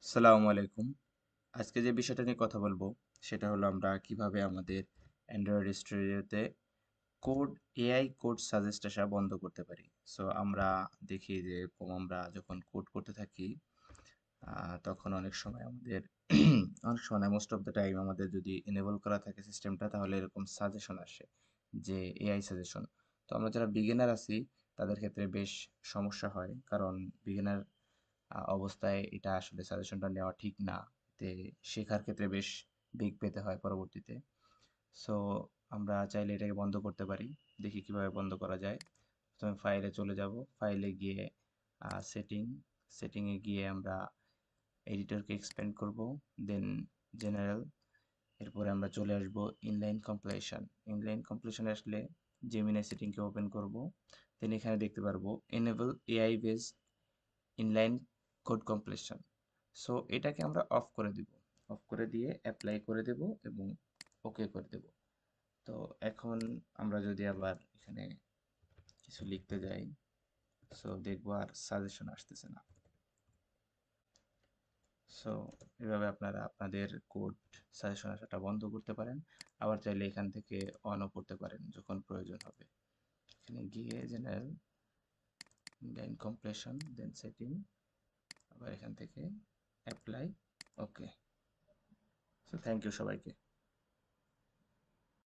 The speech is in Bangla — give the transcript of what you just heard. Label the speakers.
Speaker 1: আসসালামু আলাইকুম। আজকে যে বিষয়টা নিয়ে কথা বলবো সেটা হলো আমরা কিভাবে আমাদের অ্যান্ড্রয়েড স্টুডিওতে কোড এআই কোড সাজেস্ট আসা বন্ধ করতে পারি। সো আমরা দেখি যে এরকম আমরা যখন কোড করতে থাকি তখন অনেক সময় আমাদের অনেক সময় না, মোস্ট অফ দ্য টাইম আমাদের যদি এনেবল করা থাকে সিস্টেমটা তাহলে এরকম সাজেশন আসে যে এআই সাজেশন। তো আমরা যারা বিগিনার আছি তাদের ক্ষেত্রে বেশ সমস্যা হয়, কারণ বিগিনার অবস্থায় এটা আসলে সাজেশনটা নেওয়া ঠিক না। এতে শেখার ক্ষেত্রে বেশ বেগ পেতে হয় পরবর্তীতে। সো আমরা চাইলে এটাকে বন্ধ করতে পারি। দেখি কিভাবে বন্ধ করা যায়। প্রথমে ফাইলে চলে যাব। ফাইলে গিয়ে সেটিং, সেটিংয়ে গিয়ে আমরা এডিটরকে এক্সপ্যান্ড করব। দেন জেনারেল, এরপরে আমরা চলে আসব ইনলাইন কম্পাইলেশন। ইনলাইন কম্পাইলেশনে আসলে জেমিনাই সেটিংকে ওপেন করব। দেন এখানে দেখতে পারবো enable AI based inline code compilation. So এটাকে আমরা অফ করে দিব। অফ করে দিয়ে অ্যাপ্লাই করে দেব এবং ওকে করে দেব। তো এখন আমরা যদি আবার এখানে কিছু লিখতে যাই, সো দেখবো আর সাজেশন আসতেছে না। সো এভাবে আপনারা আপনাদের কোড সাজেশন আসাটা বন্ধ করতে পারেন। আবার চাইলে এখান থেকে অনও করতে পারেন যখন প্রয়োজন হবে। এখানে গিয়ে general, line compression, then setting, আবার এখান থেকে apply, okay. So thank you সবাইকে।